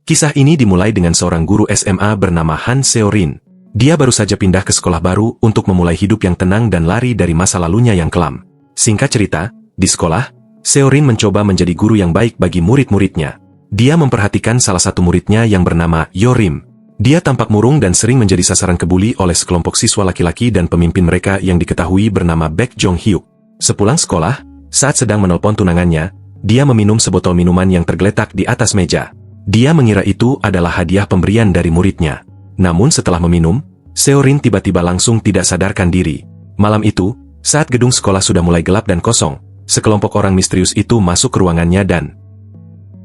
Kisah ini dimulai dengan seorang guru SMA bernama Han Seo-rin. Dia baru saja pindah ke sekolah baru untuk memulai hidup yang tenang dan lari dari masa lalunya yang kelam. Singkat cerita, di sekolah, Seo-rin mencoba menjadi guru yang baik bagi murid-muridnya. Dia memperhatikan salah satu muridnya yang bernama Yorim. Dia tampak murung dan sering menjadi sasaran kebuli oleh sekelompok siswa laki-laki dan pemimpin mereka yang diketahui bernama Baek Jong-hyuk. Sepulang sekolah, saat sedang menelpon tunangannya, dia meminum sebotol minuman yang tergeletak di atas meja. Dia mengira itu adalah hadiah pemberian dari muridnya. Namun setelah meminum, Seo-rin tiba-tiba langsung tidak sadarkan diri. Malam itu, saat gedung sekolah sudah mulai gelap dan kosong, sekelompok orang misterius itu masuk ke ruangannya dan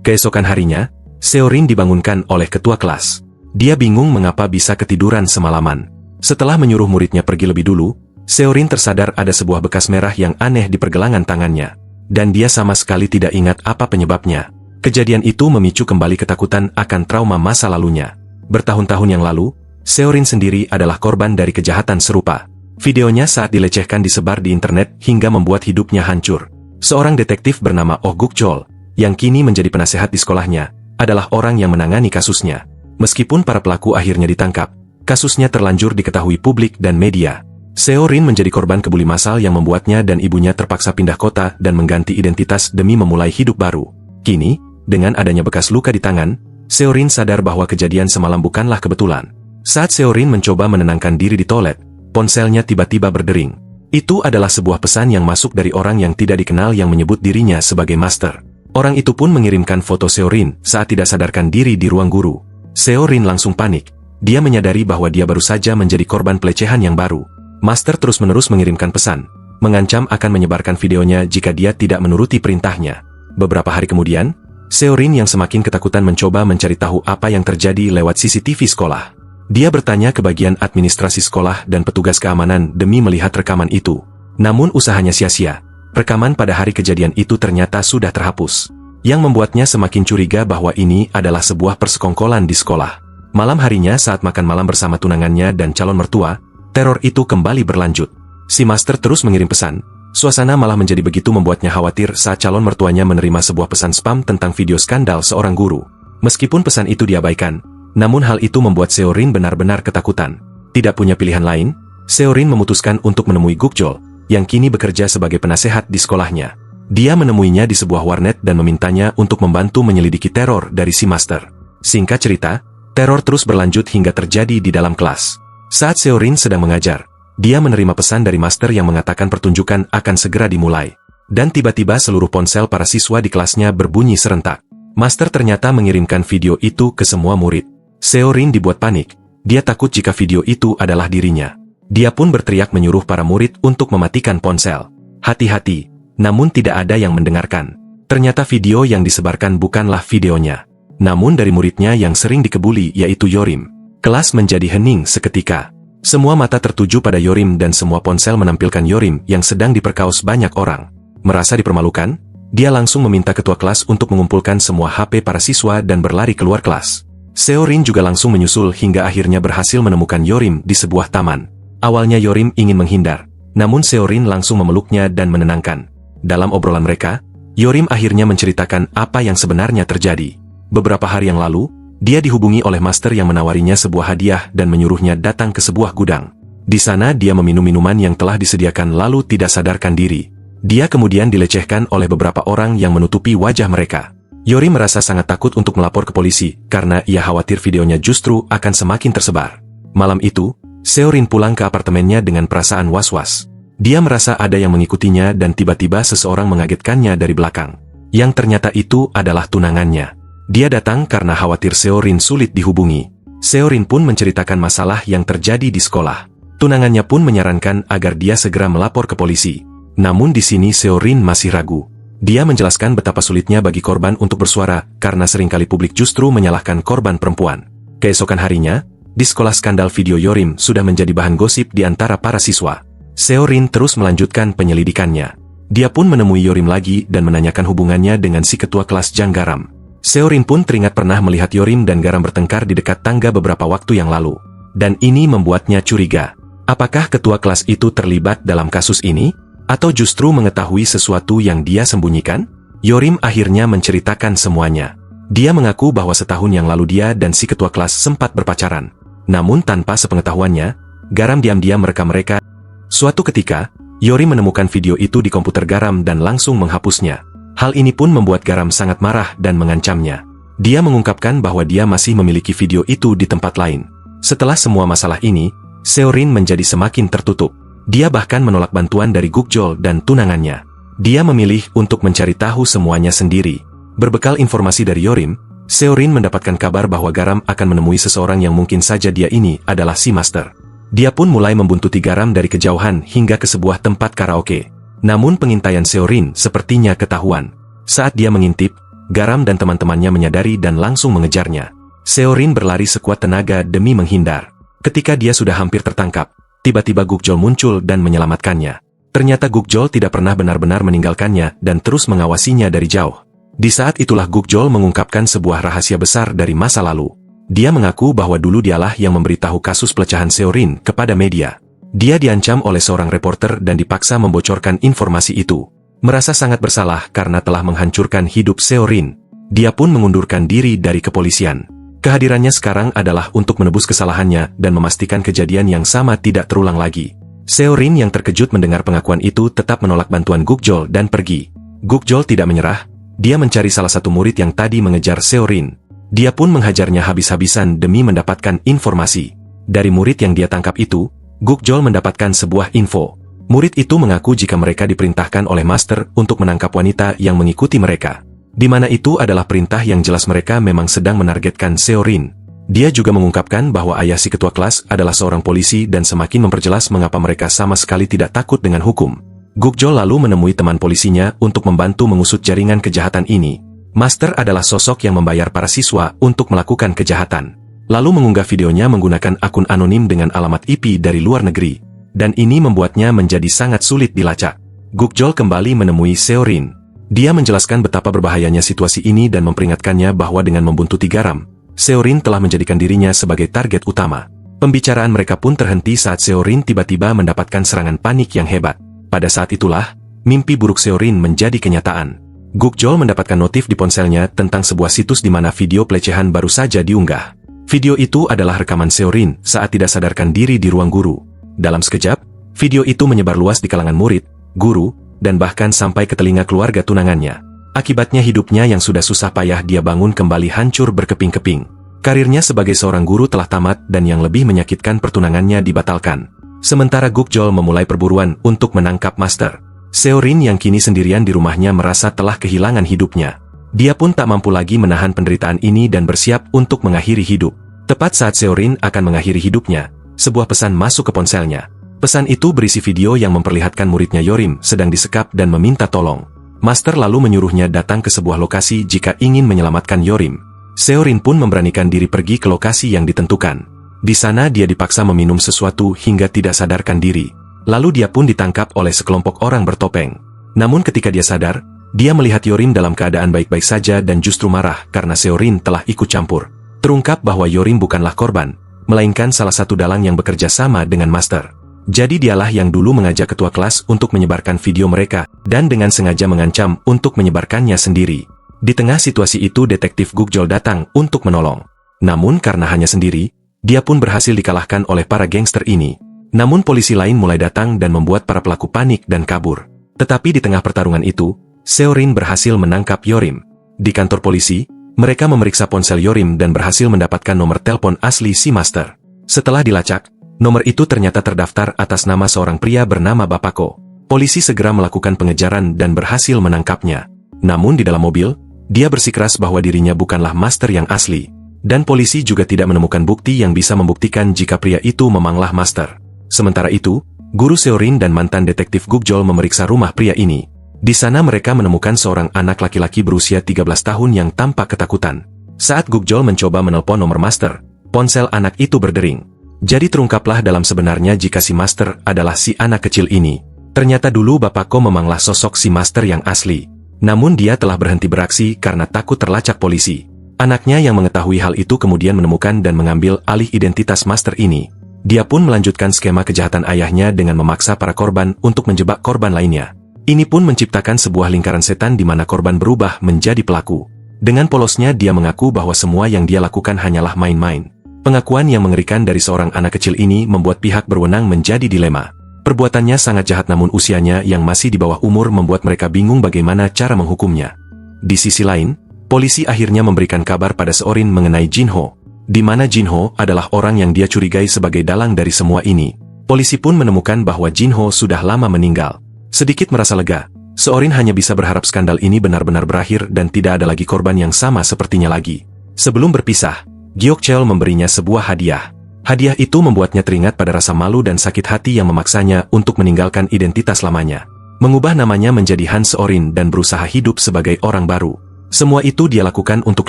keesokan harinya, Seo-rin dibangunkan oleh ketua kelas. Dia bingung mengapa bisa ketiduran semalaman. Setelah menyuruh muridnya pergi lebih dulu, Seo-rin tersadar ada sebuah bekas merah yang aneh di pergelangan tangannya. Dan dia sama sekali tidak ingat apa penyebabnya. Kejadian itu memicu kembali ketakutan akan trauma masa lalunya. Bertahun-tahun yang lalu, Seo-rin sendiri adalah korban dari kejahatan serupa. Videonya saat dilecehkan disebar di internet hingga membuat hidupnya hancur. Seorang detektif bernama Oh Guk-chol, yang kini menjadi penasehat di sekolahnya, adalah orang yang menangani kasusnya. Meskipun para pelaku akhirnya ditangkap, kasusnya terlanjur diketahui publik dan media. Seo-rin menjadi korban kebuli massal yang membuatnya dan ibunya terpaksa pindah kota dan mengganti identitas demi memulai hidup baru. Kini, dengan adanya bekas luka di tangan, Seo-rin sadar bahwa kejadian semalam bukanlah kebetulan. Saat Seo-rin mencoba menenangkan diri di toilet, ponselnya tiba-tiba berdering. Itu adalah sebuah pesan yang masuk dari orang yang tidak dikenal yang menyebut dirinya sebagai master. Orang itu pun mengirimkan foto Seo-rin saat tidak sadarkan diri di ruang guru. Seo-rin langsung panik. Dia menyadari bahwa dia baru saja menjadi korban pelecehan yang baru. Master terus-menerus mengirimkan pesan, mengancam akan menyebarkan videonya jika dia tidak menuruti perintahnya. Beberapa hari kemudian, Seo-rin yang semakin ketakutan mencoba mencari tahu apa yang terjadi lewat CCTV sekolah. Dia bertanya ke bagian administrasi sekolah dan petugas keamanan demi melihat rekaman itu. Namun usahanya sia-sia. Rekaman pada hari kejadian itu ternyata sudah terhapus. Yang membuatnya semakin curiga bahwa ini adalah sebuah persekongkolan di sekolah. Malam harinya saat makan malam bersama tunangannya dan calon mertua, teror itu kembali berlanjut. Si master terus mengirim pesan. Suasana malah menjadi begitu membuatnya khawatir saat calon mertuanya menerima sebuah pesan spam tentang video skandal seorang guru. Meskipun pesan itu diabaikan, namun hal itu membuat Seo-rin benar-benar ketakutan. Tidak punya pilihan lain, Seo-rin memutuskan untuk menemui Guk-chol, yang kini bekerja sebagai penasehat di sekolahnya. Dia menemuinya di sebuah warnet dan memintanya untuk membantu menyelidiki teror dari si master. Singkat cerita, teror terus berlanjut hingga terjadi di dalam kelas. Saat Seo-rin sedang mengajar, dia menerima pesan dari master yang mengatakan pertunjukan akan segera dimulai. Dan tiba-tiba seluruh ponsel para siswa di kelasnya berbunyi serentak. Master ternyata mengirimkan video itu ke semua murid. Seo-rin dibuat panik. Dia takut jika video itu adalah dirinya. Dia pun berteriak menyuruh para murid untuk mematikan ponsel. Hati-hati, namun tidak ada yang mendengarkan. Ternyata video yang disebarkan bukanlah videonya. Namun dari muridnya yang sering dikebuli yaitu Yorim. Kelas menjadi hening seketika. Semua mata tertuju pada Yorim dan semua ponsel menampilkan Yorim yang sedang diperkaos banyak orang. Merasa dipermalukan, dia langsung meminta ketua kelas untuk mengumpulkan semua HP para siswa dan berlari keluar kelas. Seo-rin juga langsung menyusul hingga akhirnya berhasil menemukan Yorim di sebuah taman. Awalnya Yorim ingin menghindar, namun Seo-rin langsung memeluknya dan menenangkan. Dalam obrolan mereka, Yorim akhirnya menceritakan apa yang sebenarnya terjadi. Beberapa hari yang lalu, dia dihubungi oleh master yang menawarinya sebuah hadiah dan menyuruhnya datang ke sebuah gudang. Di sana dia meminum minuman yang telah disediakan lalu tidak sadarkan diri. Dia kemudian dilecehkan oleh beberapa orang yang menutupi wajah mereka. Yorim merasa sangat takut untuk melapor ke polisi karena ia khawatir videonya justru akan semakin tersebar. Malam itu, Seo-rin pulang ke apartemennya dengan perasaan was-was. Dia merasa ada yang mengikutinya dan tiba-tiba seseorang mengagetkannya dari belakang. Yang ternyata itu adalah tunangannya. Dia datang karena khawatir Seo-rin sulit dihubungi. Seo-rin pun menceritakan masalah yang terjadi di sekolah. Tunangannya pun menyarankan agar dia segera melapor ke polisi. Namun di sini Seo-rin masih ragu. Dia menjelaskan betapa sulitnya bagi korban untuk bersuara karena seringkali publik justru menyalahkan korban perempuan. Keesokan harinya, di sekolah skandal video Yorim sudah menjadi bahan gosip di antara para siswa. Seo-rin terus melanjutkan penyelidikannya. Dia pun menemui Yorim lagi dan menanyakan hubungannya dengan si ketua kelas Jang Garam. Seo-rin pun teringat pernah melihat Yorim dan Garam bertengkar di dekat tangga beberapa waktu yang lalu. Dan ini membuatnya curiga. Apakah ketua kelas itu terlibat dalam kasus ini? Atau justru mengetahui sesuatu yang dia sembunyikan? Yorim akhirnya menceritakan semuanya. Dia mengaku bahwa setahun yang lalu dia dan si ketua kelas sempat berpacaran. Namun tanpa sepengetahuannya, Garam diam-diam merekam mereka. Suatu ketika, Yorim menemukan video itu di komputer Garam dan langsung menghapusnya. Hal ini pun membuat Garam sangat marah dan mengancamnya. Dia mengungkapkan bahwa dia masih memiliki video itu di tempat lain. Setelah semua masalah ini, Seorin menjadi semakin tertutup. Dia bahkan menolak bantuan dari Gukjol dan tunangannya. Dia memilih untuk mencari tahu semuanya sendiri. Berbekal informasi dari Yorim, Seorin mendapatkan kabar bahwa Garam akan menemui seseorang yang mungkin saja dia ini adalah si Master. Dia pun mulai membuntuti Garam dari kejauhan hingga ke sebuah tempat karaoke. Namun pengintaian Seorin sepertinya ketahuan. Saat dia mengintip, Garam dan teman-temannya menyadari dan langsung mengejarnya. Seorin berlari sekuat tenaga demi menghindar. Ketika dia sudah hampir tertangkap, tiba-tiba Gukjol muncul dan menyelamatkannya. Ternyata Gukjol tidak pernah benar-benar meninggalkannya dan terus mengawasinya dari jauh. Di saat itulah Gukjol mengungkapkan sebuah rahasia besar dari masa lalu. Dia mengaku bahwa dulu dialah yang memberitahu kasus pelecahan Seorin kepada media. Dia diancam oleh seorang reporter dan dipaksa membocorkan informasi itu. Merasa sangat bersalah karena telah menghancurkan hidup Seorin. Dia pun mengundurkan diri dari kepolisian. Kehadirannya sekarang adalah untuk menebus kesalahannya dan memastikan kejadian yang sama tidak terulang lagi. Seorin yang terkejut mendengar pengakuan itu tetap menolak bantuan Gukjol dan pergi. Gukjol tidak menyerah. Dia mencari salah satu murid yang tadi mengejar Seorin. Dia pun menghajarnya habis-habisan demi mendapatkan informasi. Dari murid yang dia tangkap itu, Gukjol mendapatkan sebuah info. Murid itu mengaku jika mereka diperintahkan oleh Master untuk menangkap wanita yang mengikuti mereka. Di mana itu adalah perintah yang jelas mereka memang sedang menargetkan Seorin. Dia juga mengungkapkan bahwa ayah si ketua kelas adalah seorang polisi dan semakin memperjelas mengapa mereka sama sekali tidak takut dengan hukum. Gukjol lalu menemui teman polisinya untuk membantu mengusut jaringan kejahatan ini. Master adalah sosok yang membayar para siswa untuk melakukan kejahatan. Lalu mengunggah videonya menggunakan akun anonim dengan alamat IP dari luar negeri. Dan ini membuatnya menjadi sangat sulit dilacak. Gukjol kembali menemui Seorin. Dia menjelaskan betapa berbahayanya situasi ini dan memperingatkannya bahwa dengan membuntuti Garam, Seorin telah menjadikan dirinya sebagai target utama. Pembicaraan mereka pun terhenti saat Seorin tiba-tiba mendapatkan serangan panik yang hebat. Pada saat itulah, mimpi buruk Seorin menjadi kenyataan. Gukjol mendapatkan notif di ponselnya tentang sebuah situs di mana video pelecehan baru saja diunggah. Video itu adalah rekaman Seorin saat tidak sadarkan diri di ruang guru. Dalam sekejap, video itu menyebar luas di kalangan murid, guru, dan bahkan sampai ke telinga keluarga tunangannya. Akibatnya hidupnya yang sudah susah payah dia bangun kembali hancur berkeping-keping. Karirnya sebagai seorang guru telah tamat dan yang lebih menyakitkan pertunangannya dibatalkan. Sementara Gukjol memulai perburuan untuk menangkap Master. Seorin yang kini sendirian di rumahnya merasa telah kehilangan hidupnya. Dia pun tak mampu lagi menahan penderitaan ini dan bersiap untuk mengakhiri hidup. Tepat saat Seorin akan mengakhiri hidupnya, sebuah pesan masuk ke ponselnya. Pesan itu berisi video yang memperlihatkan muridnya Yorim sedang disekap dan meminta tolong. Master lalu menyuruhnya datang ke sebuah lokasi jika ingin menyelamatkan Yorim. Seorin pun memberanikan diri pergi ke lokasi yang ditentukan. Di sana dia dipaksa meminum sesuatu hingga tidak sadarkan diri. Lalu dia pun ditangkap oleh sekelompok orang bertopeng. Namun ketika dia sadar, dia melihat Yorim dalam keadaan baik-baik saja dan justru marah karena Seorin telah ikut campur. Terungkap bahwa Yorim bukanlah korban, melainkan salah satu dalang yang bekerja sama dengan Master. Jadi dialah yang dulu mengajak ketua kelas untuk menyebarkan video mereka dan dengan sengaja mengancam untuk menyebarkannya sendiri. Di tengah situasi itu detektif Gukjol datang untuk menolong. Namun karena hanya sendiri, dia pun berhasil dikalahkan oleh para gangster ini. Namun polisi lain mulai datang dan membuat para pelaku panik dan kabur. Tetapi di tengah pertarungan itu, Seorin berhasil menangkap Yorim. Di kantor polisi, mereka memeriksa ponsel Yorim dan berhasil mendapatkan nomor telepon asli si Master. Setelah dilacak, nomor itu ternyata terdaftar atas nama seorang pria bernama Bapako. Polisi segera melakukan pengejaran dan berhasil menangkapnya. Namun di dalam mobil, dia bersikeras bahwa dirinya bukanlah Master yang asli. Dan polisi juga tidak menemukan bukti yang bisa membuktikan jika pria itu memanglah Master. Sementara itu, guru Seorin dan mantan detektif Gukjol memeriksa rumah pria ini. Di sana mereka menemukan seorang anak laki-laki berusia 13 tahun yang tampak ketakutan. Saat Gukjol mencoba menelpon nomor Master, ponsel anak itu berdering. Jadi terungkaplah dalam sebenarnya jika si Master adalah si anak kecil ini. Ternyata dulu Bapako memanglah sosok si Master yang asli. Namun dia telah berhenti beraksi karena takut terlacak polisi. Anaknya yang mengetahui hal itu kemudian menemukan dan mengambil alih identitas Master ini. Dia pun melanjutkan skema kejahatan ayahnya dengan memaksa para korban untuk menjebak korban lainnya. Ini pun menciptakan sebuah lingkaran setan di mana korban berubah menjadi pelaku. Dengan polosnya dia mengaku bahwa semua yang dia lakukan hanyalah main-main. Pengakuan yang mengerikan dari seorang anak kecil ini membuat pihak berwenang menjadi dilema. Perbuatannya sangat jahat namun usianya yang masih di bawah umur membuat mereka bingung bagaimana cara menghukumnya. Di sisi lain, polisi akhirnya memberikan kabar pada Seorin mengenai Jinho, di mana Jinho adalah orang yang dia curigai sebagai dalang dari semua ini. Polisi pun menemukan bahwa Jinho sudah lama meninggal. Sedikit merasa lega, Seorin hanya bisa berharap skandal ini benar-benar berakhir dan tidak ada lagi korban yang sama sepertinya lagi. Sebelum berpisah, Gyokchel memberinya sebuah hadiah. Hadiah itu membuatnya teringat pada rasa malu dan sakit hati yang memaksanya untuk meninggalkan identitas lamanya. Mengubah namanya menjadi Han Seorin dan berusaha hidup sebagai orang baru. Semua itu dia lakukan untuk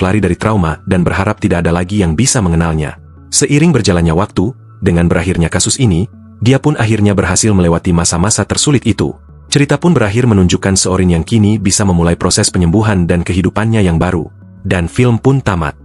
lari dari trauma dan berharap tidak ada lagi yang bisa mengenalnya. Seiring berjalannya waktu, dengan berakhirnya kasus ini, dia pun akhirnya berhasil melewati masa-masa tersulit itu. Cerita pun berakhir menunjukkan Seorin yang kini bisa memulai proses penyembuhan dan kehidupannya yang baru. Dan film pun tamat.